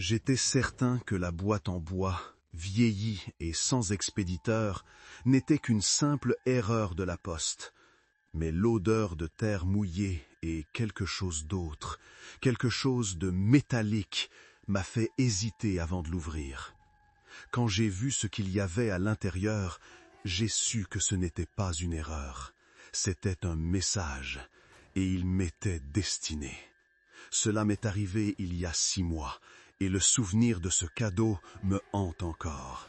J'étais certain que la boîte en bois, vieillie et sans expéditeur, n'était qu'une simple erreur de la poste. Mais l'odeur de terre mouillée et quelque chose d'autre, quelque chose de métallique, m'a fait hésiter avant de l'ouvrir. Quand j'ai vu ce qu'il y avait à l'intérieur, j'ai su que ce n'était pas une erreur. C'était un message, et il m'était destiné. Cela m'est arrivé il y a 6 mois, et le souvenir de ce cadeau me hante encore.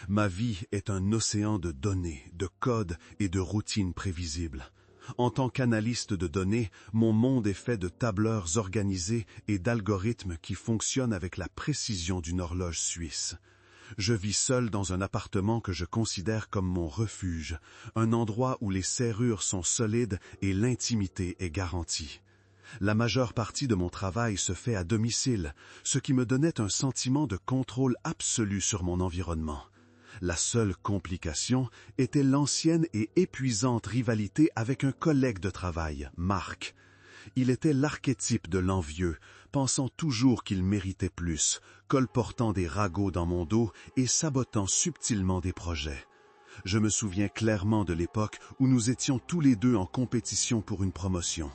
Ma vie est un océan de données, de codes et de routines prévisibles. En tant qu'analyste de données, mon monde est fait de tableurs organisés et d'algorithmes qui fonctionnent avec la précision d'une horloge suisse. Je vis seul dans un appartement que je considère comme mon refuge, un endroit où les serrures sont solides et l'intimité est garantie. La majeure partie de mon travail se fait à domicile, ce qui me donnait un sentiment de contrôle absolu sur mon environnement. La seule complication était l'ancienne et épuisante rivalité avec un collègue de travail, Marc. Il était l'archétype de l'envieux, pensant toujours qu'il méritait plus, colportant des ragots dans mon dos et sabotant subtilement des projets. Je me souviens clairement de l'époque où nous étions tous les deux en compétition pour une promotion.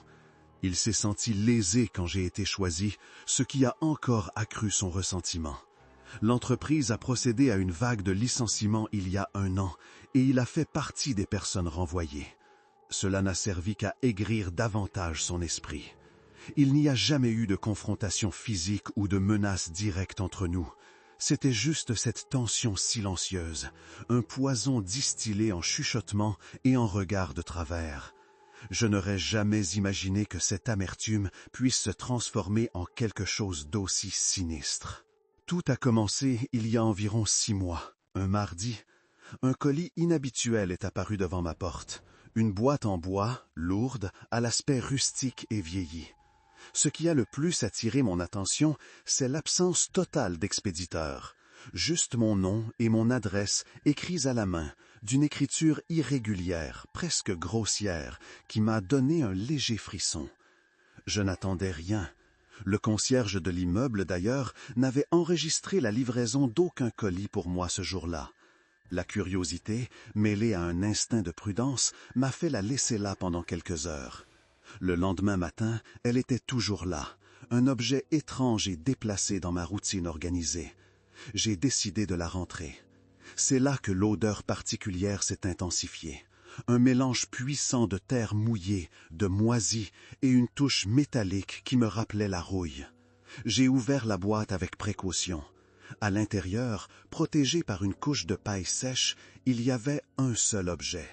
Il s'est senti lésé quand j'ai été choisi, ce qui a encore accru son ressentiment. L'entreprise a procédé à une vague de licenciements il y a 1 an, et il a fait partie des personnes renvoyées. Cela n'a servi qu'à aigrir davantage son esprit. Il n'y a jamais eu de confrontation physique ou de menace directe entre nous. C'était juste cette tension silencieuse, un poison distillé en chuchotements et en regards de travers. Je n'aurais jamais imaginé que cette amertume puisse se transformer en quelque chose d'aussi sinistre. Tout a commencé il y a environ 6 mois, un mardi. Un colis inhabituel est apparu devant ma porte. Une boîte en bois, lourde, à l'aspect rustique et vieilli. Ce qui a le plus attiré mon attention, c'est l'absence totale d'expéditeur. Juste mon nom et mon adresse écrits à la main, d'une écriture irrégulière, presque grossière, qui m'a donné un léger frisson. Je n'attendais rien. Le concierge de l'immeuble, d'ailleurs, n'avait enregistré la livraison d'aucun colis pour moi ce jour-là. La curiosité, mêlée à un instinct de prudence, m'a fait la laisser là pendant quelques heures. Le lendemain matin, elle était toujours là, un objet étrange et déplacé dans ma routine organisée. J'ai décidé de la rentrer. C'est là que l'odeur particulière s'est intensifiée. Un mélange puissant de terre mouillée, de moisie et une touche métallique qui me rappelait la rouille. J'ai ouvert la boîte avec précaution. À l'intérieur, protégé par une couche de paille sèche, il y avait un seul objet.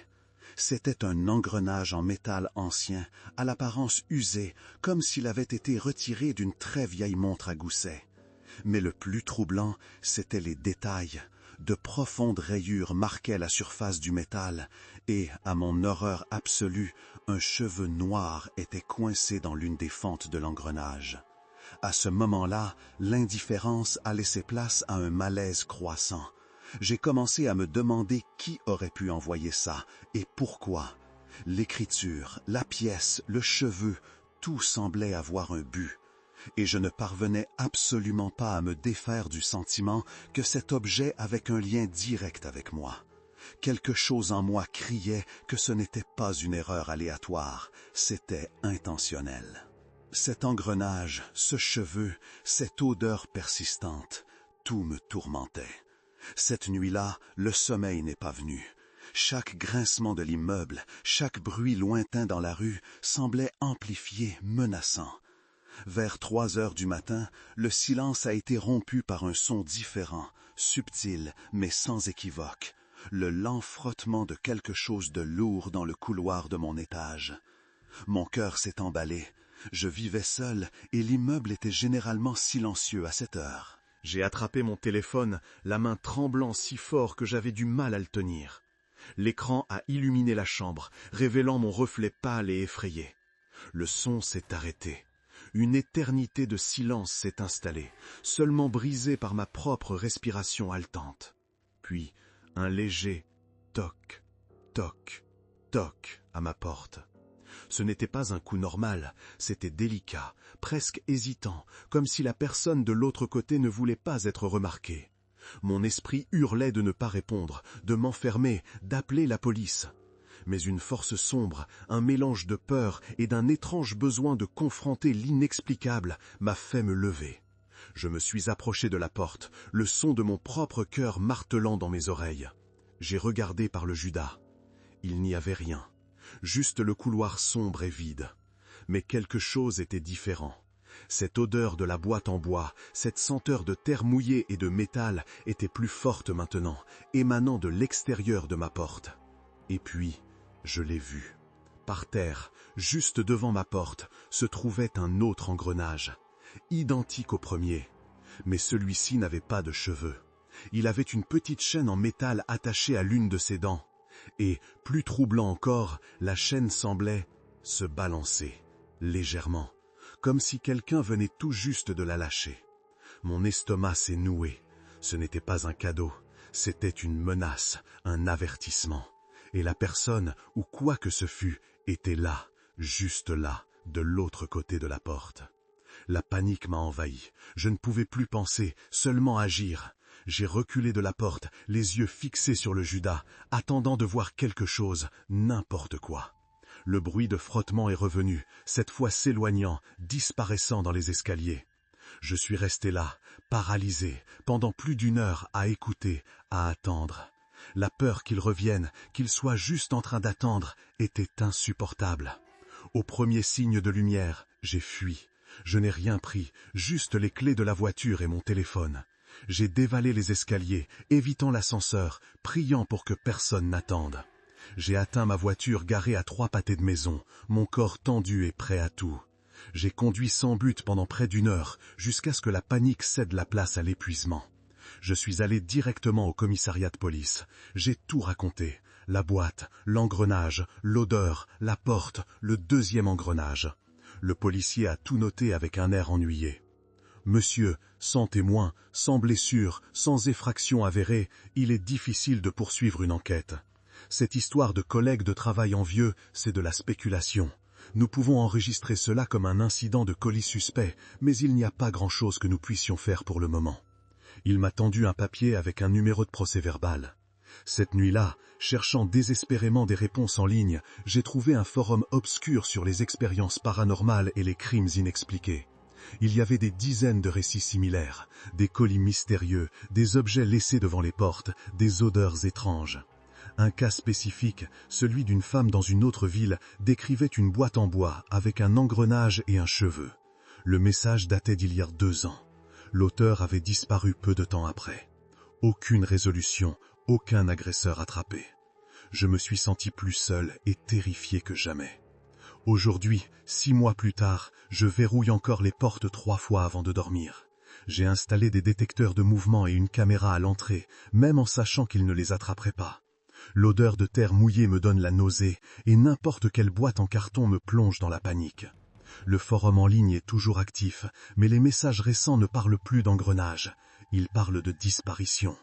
C'était un engrenage en métal ancien, à l'apparence usée, comme s'il avait été retiré d'une très vieille montre à gousset. Mais le plus troublant, c'étaient les détails. De profondes rayures marquaient la surface du métal, et, à mon horreur absolue, un cheveu noir était coincé dans l'une des fentes de l'engrenage. À ce moment-là, l'indifférence a laissé place à un malaise croissant. J'ai commencé à me demander qui aurait pu envoyer ça, et pourquoi. L'écriture, la pièce, le cheveu, tout semblait avoir un but. Et je ne parvenais absolument pas à me défaire du sentiment que cet objet avait un lien direct avec moi. Quelque chose en moi criait que ce n'était pas une erreur aléatoire, c'était intentionnel. Cet engrenage, ce cheveu, cette odeur persistante, tout me tourmentait. Cette nuit-là, le sommeil n'est pas venu. Chaque grincement de l'immeuble, chaque bruit lointain dans la rue semblait amplifié, menaçant. Vers 3 heures du matin, le silence a été rompu par un son différent, subtil, mais sans équivoque. Le lent frottement de quelque chose de lourd dans le couloir de mon étage. Mon cœur s'est emballé. Je vivais seul et l'immeuble était généralement silencieux à cette heure. J'ai attrapé mon téléphone, la main tremblant si fort que j'avais du mal à le tenir. L'écran a illuminé la chambre, révélant mon reflet pâle et effrayé. Le son s'est arrêté. Une éternité de silence s'est installée, seulement brisée par ma propre respiration haletante. Puis, un léger toc, toc, toc à ma porte. Ce n'était pas un coup normal, c'était délicat, presque hésitant, comme si la personne de l'autre côté ne voulait pas être remarquée. Mon esprit hurlait de ne pas répondre, de m'enfermer, d'appeler la police. Mais une force sombre, un mélange de peur et d'un étrange besoin de confronter l'inexplicable m'a fait me lever. Je me suis approché de la porte, le son de mon propre cœur martelant dans mes oreilles. J'ai regardé par le Judas. Il n'y avait rien, juste le couloir sombre et vide. Mais quelque chose était différent. Cette odeur de la boîte en bois, cette senteur de terre mouillée et de métal était plus forte maintenant, émanant de l'extérieur de ma porte. Et puis, je l'ai vu. Par terre, juste devant ma porte, se trouvait un autre engrenage, identique au premier. Mais celui-ci n'avait pas de cheveux. Il avait une petite chaîne en métal attachée à l'une de ses dents. Et, plus troublant encore, la chaîne semblait se balancer, légèrement, comme si quelqu'un venait tout juste de la lâcher. Mon estomac s'est noué. Ce n'était pas un cadeau, c'était une menace, un avertissement. Et la personne, ou quoi que ce fût, était là, juste là, de l'autre côté de la porte. La panique m'a envahi. Je ne pouvais plus penser, seulement agir. J'ai reculé de la porte, les yeux fixés sur le Judas, attendant de voir quelque chose, n'importe quoi. Le bruit de frottement est revenu, cette fois s'éloignant, disparaissant dans les escaliers. Je suis resté là, paralysé, pendant plus d'une heure à écouter, à attendre. La peur qu'il revienne, qu'il soit juste en train d'attendre, était insupportable. Au premier signe de lumière, j'ai fui. Je n'ai rien pris, juste les clés de la voiture et mon téléphone. J'ai dévalé les escaliers, évitant l'ascenseur, priant pour que personne n'attende. J'ai atteint ma voiture garée à 3 pâtés de maison, mon corps tendu et prêt à tout. J'ai conduit sans but pendant près d'une heure, jusqu'à ce que la panique cède la place à l'épuisement. Je suis allé directement au commissariat de police. J'ai tout raconté. La boîte, l'engrenage, l'odeur, la porte, le deuxième engrenage. Le policier a tout noté avec un air ennuyé. « Monsieur, sans témoin, sans blessure, sans effraction avérée, il est difficile de poursuivre une enquête. Cette histoire de collègues de travail envieux, c'est de la spéculation. Nous pouvons enregistrer cela comme un incident de colis suspect, mais il n'y a pas grand-chose que nous puissions faire pour le moment. » Il m'a tendu un papier avec un numéro de procès-verbal. Cette nuit-là, cherchant désespérément des réponses en ligne, j'ai trouvé un forum obscur sur les expériences paranormales et les crimes inexpliqués. Il y avait des dizaines de récits similaires, des colis mystérieux, des objets laissés devant les portes, des odeurs étranges. Un cas spécifique, celui d'une femme dans une autre ville, décrivait une boîte en bois avec un engrenage et un cheveu. Le message datait d'il y a 2 ans. L'auteur avait disparu peu de temps après. Aucune résolution, aucun agresseur attrapé. Je me suis senti plus seul et terrifié que jamais. Aujourd'hui, 6 mois plus tard, je verrouille encore les portes 3 fois avant de dormir. J'ai installé des détecteurs de mouvement et une caméra à l'entrée, même en sachant qu'ils ne les attraperaient pas. L'odeur de terre mouillée me donne la nausée, et n'importe quelle boîte en carton me plonge dans la panique. Le forum en ligne est toujours actif, mais les messages récents ne parlent plus d'engrenage. Ils parlent de disparition.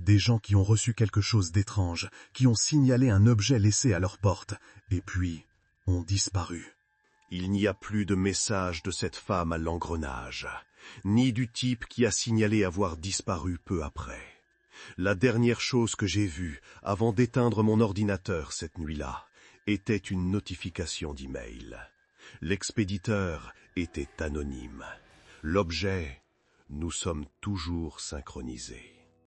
Des gens qui ont reçu quelque chose d'étrange, qui ont signalé un objet laissé à leur porte, et puis ont disparu. Il n'y a plus de message de cette femme à l'engrenage, ni du type qui a signalé avoir disparu peu après. La dernière chose que j'ai vue, avant d'éteindre mon ordinateur cette nuit-là, était une notification d'email. L'expéditeur était anonyme. L'objet, nous sommes toujours synchronisés.